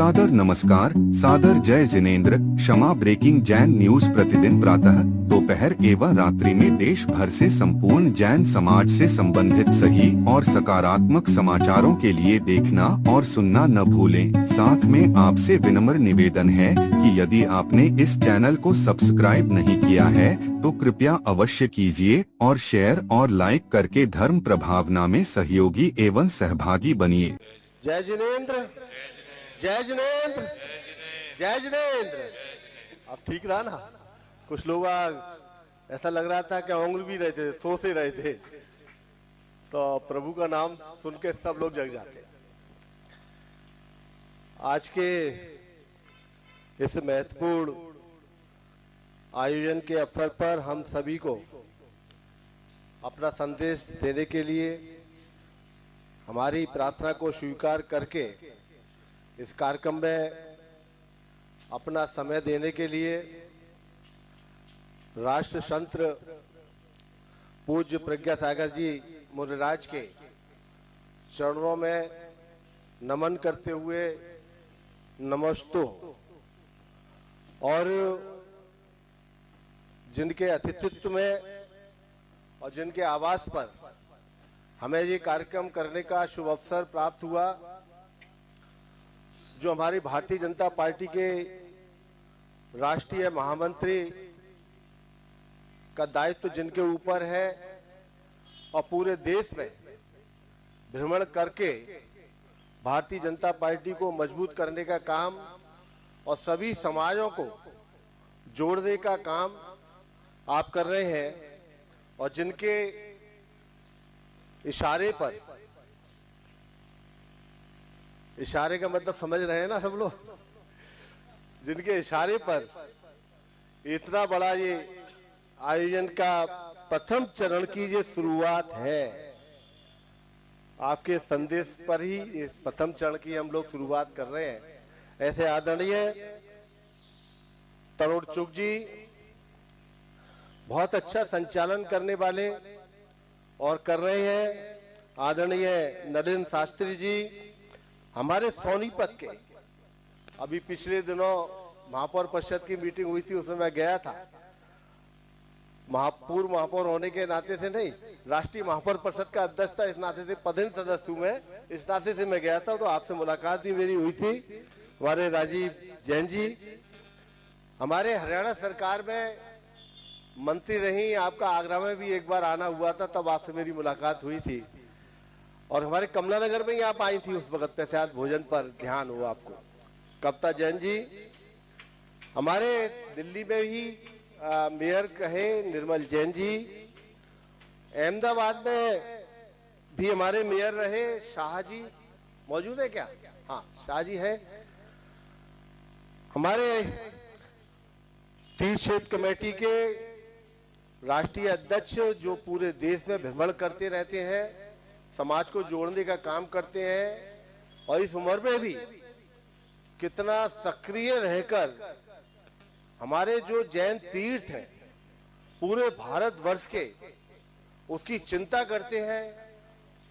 सादर नमस्कार, सादर जय जिनेंद्र। क्षमा ब्रेकिंग जैन न्यूज प्रतिदिन प्रातः, दोपहर एवं रात्रि में देश भर से संपूर्ण जैन समाज से संबंधित सही और सकारात्मक समाचारों के लिए देखना और सुनना न भूलें। साथ में आपसे विनम्र निवेदन है कि यदि आपने इस चैनल को सब्सक्राइब नहीं किया है तो कृपया अवश्य कीजिए और शेयर और लाइक करके धर्म प्रभावना में सहयोगी एवं सहभागी बनिए। जय जिनेंद्र, जय जिनेंद्र, जय जिनेंद्र। अब ठीक रहा ना? कुछ लोग ऐसा लग रहा था कि ओंग भी रहे थे, सो से रहे थे, तो प्रभु का नाम सुन के सब लोग जग जाते। आज के इस महत्वपूर्ण आयोजन के अवसर पर हम सभी को अपना संदेश देने के लिए, हमारी प्रार्थना को स्वीकार करके इस कार्यक्रम में अपना समय देने के लिए राष्ट्र संत पूज्य प्रज्ञा सागर जी मुनिराज के चरणों में नमन करते हुए नमस्तु, और जिनके अतिथित्व में और जिनके आवास पर हमें ये कार्यक्रम करने का शुभ अवसर प्राप्त हुआ, जो हमारी भारतीय जनता पार्टी के राष्ट्रीय महामंत्री का दायित्व जिनके ऊपर है और पूरे देश में भ्रमण करके भारतीय जनता पार्टी को मजबूत करने का काम और सभी समाजों को जोड़ने का काम आप कर रहे हैं, और जिनके इशारे पर, इशारे का मतलब समझ रहे हैं ना सब लोग, जिनके इशारे पर इतना बड़ा ये आयोजन का प्रथम चरण की ये शुरुआत है। आपके संदेश पर ही इस प्रथम चरण की हम लोग शुरुआत कर रहे हैं। ऐसे आदरणीय तरुण चुग जी बहुत अच्छा संचालन करने वाले और कर रहे हैं। आदरणीय नरेंद्र शास्त्री जी हमारे सोनीपत के, अभी पिछले दिनों महापौर परिषद की मीटिंग हुई थी, उसमें मैं गया था। पूर्व महापौर होने के नाते से नहीं, राष्ट्रीय महापौर परिषद का अध्यक्ष था, इस नाते से पदेन सदस्य हूं मैं, इस नाते से मैं गया था, तो आपसे मुलाकात भी मेरी हुई थी। हमारे राजीव जैन जी हमारे हरियाणा सरकार में मंत्री रही, आपका आगरा में भी एक बार आना हुआ था, तब आपसे मेरी मुलाकात हुई थी। और हमारे कमला नगर में ही आप आई थी उस वक्त, शायद भोजन पर ध्यान हुआ आपको। कविता जैन जी हमारे दिल्ली में ही मेयर कहे निर्मल जैन जी, अहमदाबाद में भी हमारे मेयर रहे शाह जी, मौजूद है क्या? हाँ, शाह जी है। हमारे तीर्थ क्षेत्र कमेटी के राष्ट्रीय अध्यक्ष जो पूरे देश में भ्रमण करते रहते हैं, समाज को जोड़ने का काम करते हैं, और इस उम्र में भी कितना सक्रिय रहकर हमारे जो जैन तीर्थ हैं पूरे भारतवर्ष के, उसकी चिंता करते हैं,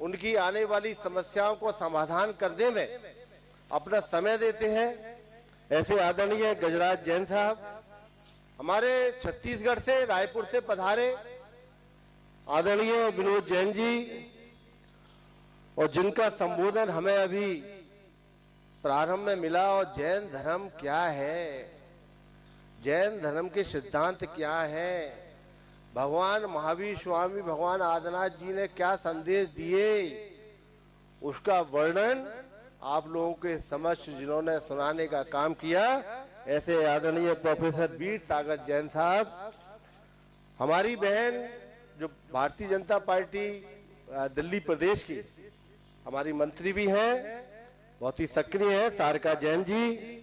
उनकी आने वाली समस्याओं को समाधान करने में अपना समय देते हैं। ऐसे आदरणीय गजराज जैन साहब हमारे छत्तीसगढ़ से, रायपुर से पधारे आदरणीय विनोद जैन जी, और जिनका संबोधन हमें अभी प्रारंभ में मिला, और जैन धर्म क्या है, जैन धर्म के सिद्धांत क्या है, भगवान महावीर स्वामी भगवान आदिनाथ जी ने क्या संदेश दिए, उसका वर्णन आप लोगों के समक्ष जिन्होंने सुनाने का काम किया, ऐसे आदरणीय प्रोफेसर वीर सागर जैन साहब, हमारी बहन जो भारतीय जनता पार्टी दिल्ली प्रदेश की हमारी मंत्री भी हैं, बहुत ही सक्रिय है, सारिका जैन जी,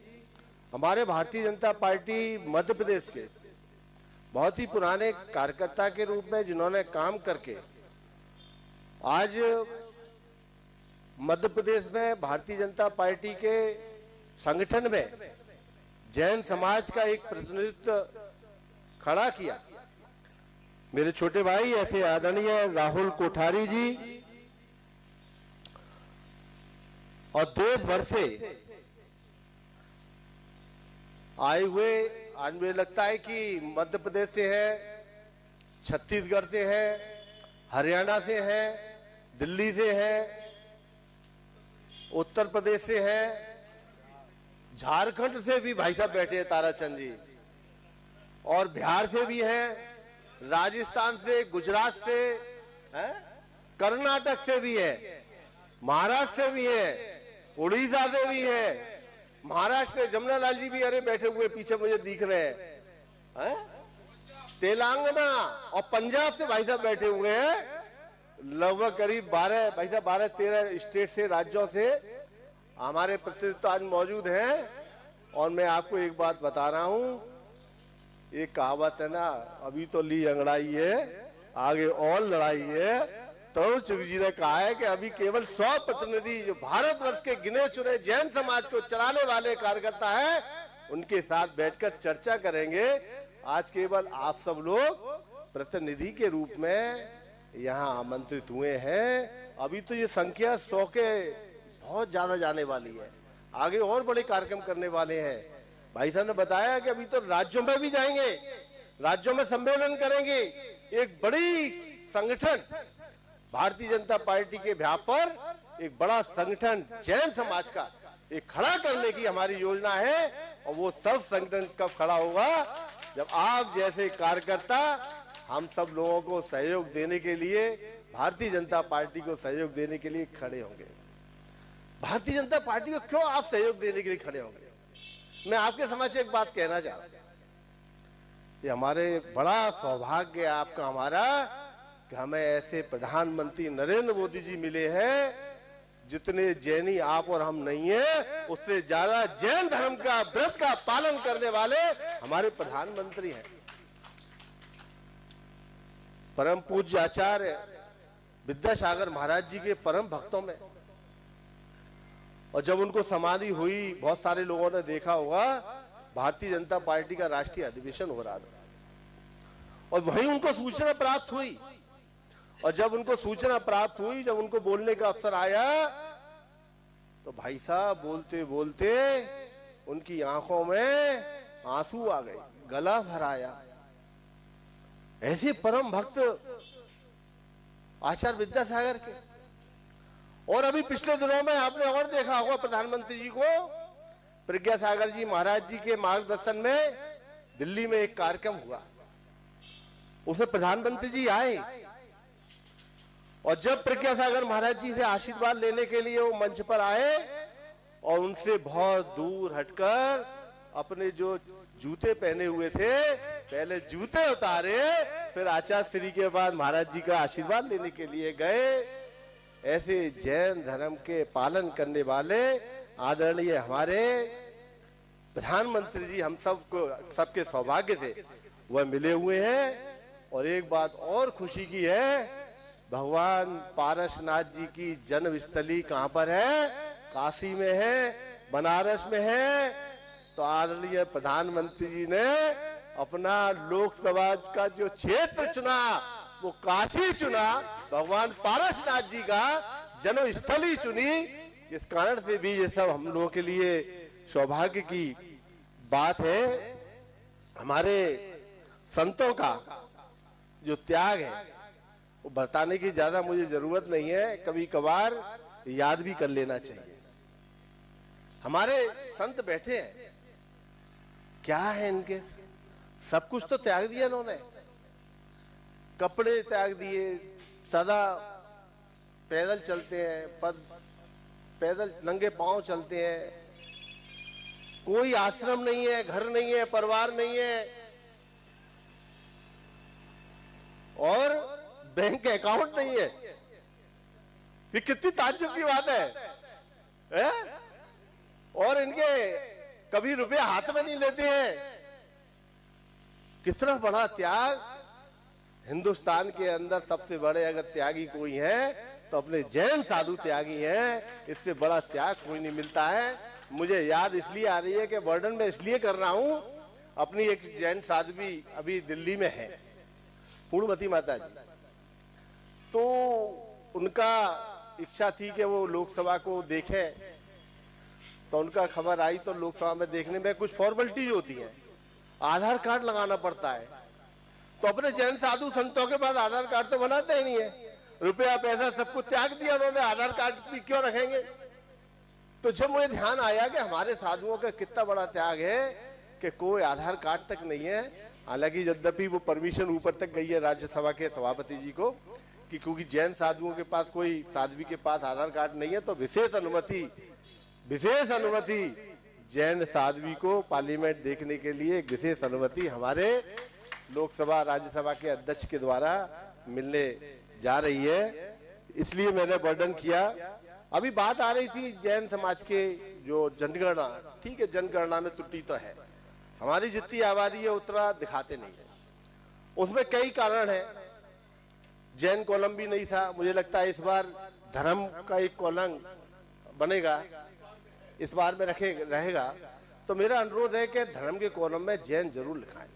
हमारे भारतीय जनता पार्टी मध्य प्रदेश के बहुत ही पुराने कार्यकर्ता के रूप में जिन्होंने काम करके आज मध्य प्रदेश में भारतीय जनता पार्टी के संगठन में जैन समाज का एक प्रतिनिधित्व खड़ा किया। मेरे छोटे भाई ऐसे आदरणीय राहुल कोठारी जी और देश भर से आए हुए आज मुझे लगता है कि मध्य प्रदेश से है, छत्तीसगढ़ से है, हरियाणा से है, दिल्ली से है, उत्तर प्रदेश से है, झारखंड से भी भाई साहब बैठे हैं ताराचंद जी, और बिहार से भी हैं, राजस्थान से, गुजरात से है, कर्नाटक से भी है, महाराष्ट्र से भी है, उड़ीसा से भी है, महाराष्ट्र में जमुना लाल जी भी अरे बैठे हुए पीछे मुझे दिख रहे हैं, तेलंगाना और पंजाब से भाई साहब बैठे हुए हैं, लगभग करीब 12-13 स्टेट से, राज्यों से हमारे प्रतिनिधि आज मौजूद हैं। और मैं आपको एक बात बता रहा हूं, एक कहावत है ना, अभी तो ली अंगड़ाई है, आगे और लड़ाई है। तरुण चुग जी ने कहा है कि अभी केवल 100 प्रतिनिधि जो भारतवर्ष के गिने चुने जैन समाज को चलाने वाले कार्यकर्ता हैं, उनके साथ बैठकर चर्चा करेंगे। आज केवल आप सब लोग प्रतिनिधि के रूप में यहाँ आमंत्रित हुए हैं। अभी तो ये संख्या 100 के बहुत ज्यादा जाने वाली है, आगे और बड़े कार्यक्रम करने वाले हैं। भाई साहब ने बताया कि अभी तो राज्यों में भी जाएंगे, राज्यों में सम्मेलन करेंगे। एक बड़ी संगठन भारतीय जनता पार्टी के भ्याप पर एक बड़ा संगठन जैन समाज का एक खड़ा करने की हमारी योजना है। और वो सब संगठन कब खड़ा होगा, जब आप जैसे कार्यकर्ता हम सब लोगों को सहयोग देने के लिए, भारतीय जनता पार्टी को सहयोग देने के लिए खड़े होंगे। भारतीय जनता पार्टी को क्यों आप सहयोग देने के लिए खड़े होंगे? मैं आपके समक्ष से एक बात कहना चाह रहा हूं, ये हमारे बड़ा सौभाग्य है आपका हमारा कि हमें ऐसे प्रधानमंत्री नरेंद्र मोदी जी मिले हैं, जितने जैनी आप और हम नहीं है, उससे ज्यादा जैन धर्म का व्रत का पालन करने वाले हमारे प्रधानमंत्री हैं। परम पूज्य आचार्य विद्यासागर महाराज जी के परम भक्तों में, और जब उनको समाधि हुई, बहुत सारे लोगों ने देखा होगा, भारतीय जनता पार्टी का राष्ट्रीय अधिवेशन हो रहा था और वहीं उनको सूचना प्राप्त हुई। और जब उनको सूचना प्राप्त हुई, जब उनको बोलने का अवसर आया, तो भाई साहब बोलते बोलते उनकी आंखों में आंसू आ गए, गला भर आया। ऐसे परम भक्त आचार्य विद्यासागर के। और अभी पिछले दिनों में आपने और देखा होगा प्रधानमंत्री जी को, प्रज्ञा सागर जी महाराज जी के मार्गदर्शन में दिल्ली में एक कार्यक्रम हुआ, उसमें प्रधानमंत्री जी आए। और जब प्रज्ञा सागर महाराज जी से आशीर्वाद लेने के लिए वो मंच पर आए, और उनसे बहुत दूर हटकर अपने जो जूते पहने हुए थे, पहले जूते उतारे, फिर आचार्य श्री के बाद महाराज जी का आशीर्वाद लेने के लिए गए। ऐसे जैन धर्म के पालन करने वाले आदरणीय हमारे प्रधानमंत्री जी हम सबको, सबके सौभाग्य से वह मिले हुए हैं। और एक बात और खुशी की है, भगवान पारसनाथ जी की जन्मस्थली कहां पर है? काशी में है, बनारस में है। तो आदरणीय प्रधानमंत्री जी ने अपना लोकसभा का जो क्षेत्र चुना, वो काशी चुना, भगवान पारसनाथ जी का जन्मस्थली चुनी। इस कारण से भी ये सब हम लोगों के लिए सौभाग्य की बात है। हमारे संतों का जो त्याग है वो बताने की ज्यादा मुझे जरूरत नहीं है, कभी कभार याद भी कर लेना चाहिए। हमारे संत बैठे हैं, क्या है इनके, सब कुछ तो त्याग दिया इन्होंने, कपड़े त्याग दिए, सदा पैदल चलते हैं, पैदल नंगे पांव चलते हैं, कोई आश्रम नहीं है, घर नहीं है, परिवार नहीं है, और बैंक अकाउंट नहीं है। ये कितनी ताज्जुब की बात है? और इनके कभी रुपए हाथ में नहीं लेते हैं। कितना बड़ा त्याग! हिंदुस्तान के अंदर सबसे बड़े अगर त्यागी कोई है तो अपने जैन साधु त्यागी हैं। इससे बड़ा त्याग कोई नहीं मिलता है। मुझे याद इसलिए आ रही है कि वर्णन में इसलिए कर रहा हूं, अपनी एक जैन साध्वी अभी दिल्ली में है, पूर्णमती माता जी। तो उनका इच्छा थी कि वो लोकसभा को देखें, तो उनका खबर आई तो लोकसभा में देखने में कुछ फॉर्मेलिटीज होती है, आधार कार्ड लगाना पड़ता है। तो अपने जैन साधु संतों के पास आधार कार्ड तो बनाते ही नहीं है, रुपया पैसा सब कुछ त्याग दिया उन्होंने, आधार कार्ड भी क्यों रखेंगे। तो जब मुझे ध्यान आया कि हमारे साधुओं का कितना बड़ा त्याग है कि कोई आधार कार्ड तक नहीं है, हालांकि यद्यपि वो परमिशन ऊपर तक गई है राज्यसभा के सभापति जी को कि क्योंकि जैन साधुओं के पास कोई साध्वी के पास आधार कार्ड नहीं है तो विशेष अनुमति जैन साध्वी को पार्लियामेंट देखने के लिए एक विशेष अनुमति हमारे लोकसभा राज्यसभा के अध्यक्ष के द्वारा मिलने जा रही है, इसलिए मैंने वर्णन किया। अभी बात आ रही थी जैन समाज के जो जनगणना, ठीक है जनगणना में त्रुटि तो है, हमारी जितनी आबादी है उतना दिखाते नहीं है, उसमें कई कारण है। जैन कॉलम भी नहीं था, मुझे लगता है इस बार धर्म का एक कॉलम बनेगा, इस बार में रहेगा। तो मेरा अनुरोध है कि धर्म के कॉलम में जैन जरूर लिखाएं,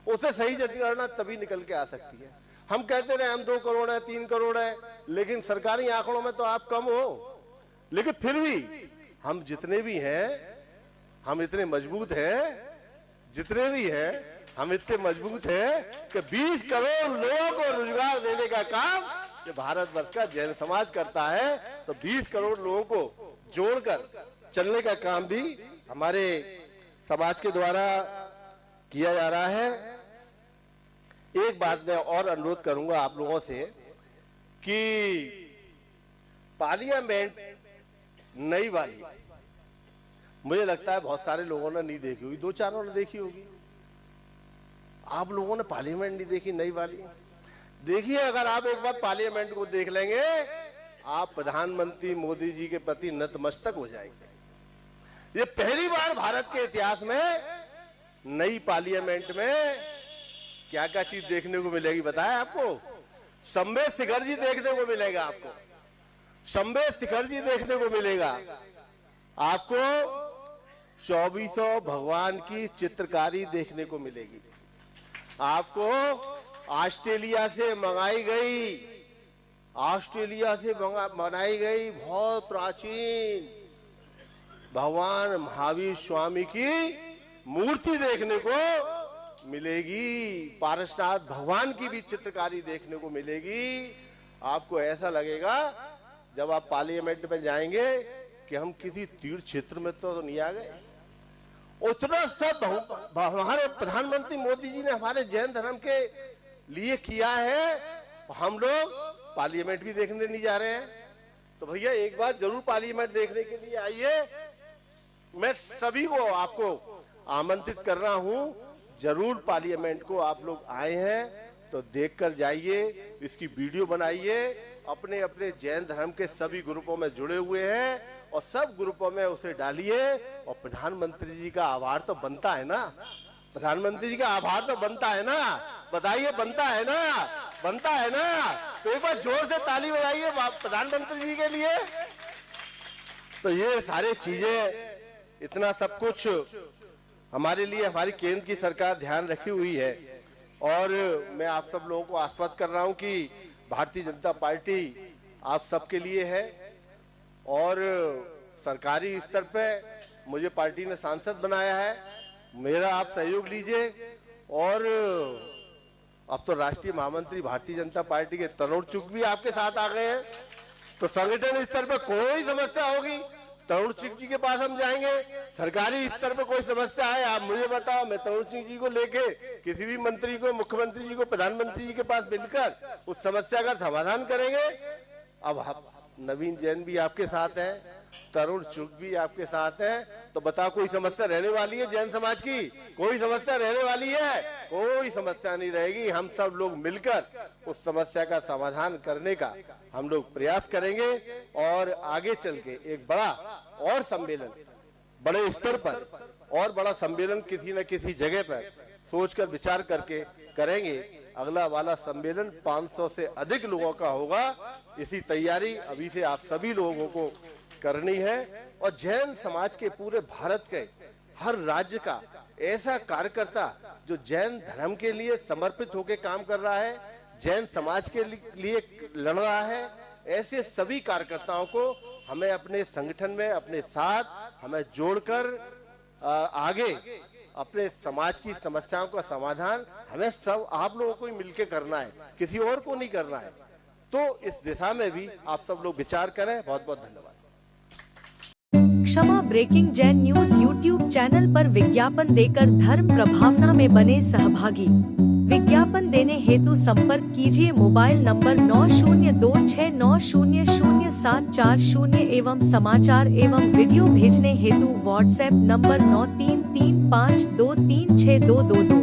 उससे सही जनगणना तभी निकल के आ सकती है। हम कहते रहे हम 2 करोड़ है 3 करोड़ है, लेकिन सरकारी आंकड़ों में तो आप कम हो, लेकिन फिर भी हम जितने भी हैं हम इतने मजबूत हैं, जितने भी हैं हम इतने मजबूत हैं कि 20 करोड़ लोगों को रोजगार देने का काम ये भारतवर्ष का जैन समाज करता है। तो 20 करोड़ लोगों को जोड़कर चलने का काम भी हमारे समाज के द्वारा किया जा रहा है। एक बात मैं और अनुरोध करूंगा आप लोगों से कि पार्लियामेंट नई वाली मुझे लगता है बहुत सारे लोगों ने नहीं देखी होगी, 2-4 ने देखी होगी। आप लोगों ने पार्लियामेंट नहीं देखी नई वाली, देखिए अगर आप एक बार पार्लियामेंट को देख लेंगे आप प्रधानमंत्री मोदी जी के प्रति नतमस्तक हो जाएंगे। ये पहली बार भारत के इतिहास में नई पार्लियामेंट में क्या क्या चीज देखने को मिलेगी बताया आपको। संवेद शिखर जी देखने को मिलेगा, आपको संवेद शिखर जी देखने को मिलेगा, आपको 2400 भगवान की चित्रकारी देखने को मिलेगी, आपको ऑस्ट्रेलिया से मंगाई गई बहुत प्राचीन भगवान महावीर स्वामी की मूर्ति देखने को मिलेगी, पारसनाथ भगवान की भी चित्रकारी देखने को मिलेगी। आपको ऐसा लगेगा जब आप पार्लियामेंट में जाएंगे कि हम किसी तीर्थ क्षेत्र में तो नहीं आ गए। उतना सब हमारे प्रधानमंत्री मोदी जी ने हमारे जैन धर्म के लिए किया है, हम लोग पार्लियामेंट भी देखने नहीं जा रहे हैं। तो भैया एक बार जरूर पार्लियामेंट देखने के लिए आइए, मैं सभी को आपको आमंत्रित कर रहा हूं, जरूर पार्लियामेंट को आप लोग आए हैं तो देखकर जाइए, इसकी वीडियो बनाइए, अपने अपने जैन धर्म के सभी ग्रुपों में जुड़े हुए हैं और सब ग्रुपों में उसे डालिए। और प्रधानमंत्री जी का आभार तो बनता है ना, प्रधानमंत्री जी का आभार तो बनता है ना, बताइए बनता है ना, बनता है ना। तो एक बार जोर से ताली बजाइए प्रधानमंत्री जी के लिए। तो ये सारी चीजें, इतना सब कुछ हमारे लिए हमारी केंद्र की सरकार ध्यान रखी हुई है। और मैं आप सब लोगों को आश्वस्त कर रहा हूं कि भारतीय जनता पार्टी आप सबके लिए है और सरकारी स्तर पे मुझे पार्टी ने सांसद बनाया है, मेरा आप सहयोग लीजिए। और अब तो राष्ट्रीय महामंत्री भारतीय जनता पार्टी के तरुण चुग भी आपके साथ आ गए हैं, तो संगठन स्तर पर कोई समस्या होगी तरुण सिंह जी के पास हम जाएंगे। सरकारी स्तर पर कोई समस्या है आप मुझे बताओ, मैं तरुण सिंह जी को लेके किसी भी मंत्री को, मुख्यमंत्री जी को, प्रधानमंत्री जी के पास मिलकर उस समस्या का समाधान करेंगे। अब नवीन जैन भी आपके साथ है, तरुण चुग भी आपके साथ है, तो बताओ कोई समस्या रहने वाली है जैन समाज की? कोई समस्या रहने वाली है? कोई समस्या नहीं रहेगी। हम सब लोग मिलकर उस समस्या का समाधान करने का हम लोग प्रयास करेंगे और आगे चल के एक बड़ा और सम्मेलन बड़े स्तर पर और बड़ा सम्मेलन किसी न किसी जगह पर सोचकर विचार करके करेंगे। अगला वाला सम्मेलन 500 से अधिक लोगों का होगा। इसी तैयारी अभी से आप सभी लोगों को करनी है। और जैन समाज के पूरे भारत के हर राज्य का ऐसा कार्यकर्ता जो जैन धर्म के लिए समर्पित होकर काम कर रहा है, जैन समाज के लिए लड़ रहा है, ऐसे सभी कार्यकर्ताओं को हमें अपने संगठन में अपने साथ हमें जोड़कर आगे अपने समाज की समस्याओं का समाधान हमें सब आप लोगों को ही मिलकर करना है, किसी और को नहीं करना है। तो इस दिशा में भी आप सब लोग विचार करें। बहुत बहुत धन्यवाद। क्षमा breaking Jain news YouTube channel पर विज्ञापन देकर धर्म प्रभावना में बने सहभागी। विज्ञापन देने हेतु संपर्क कीजिए मोबाइल नंबर 9026900740 एवं समाचार एवं वीडियो भेजने हेतु व्हाट्सएप नंबर 9335236222।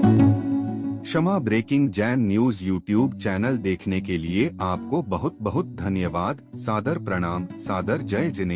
क्षमा breaking Jain news YouTube channel देखने के लिए आपको बहुत बहुत धन्यवाद। सादर प्रणाम, सादर जय जिनेंद्र।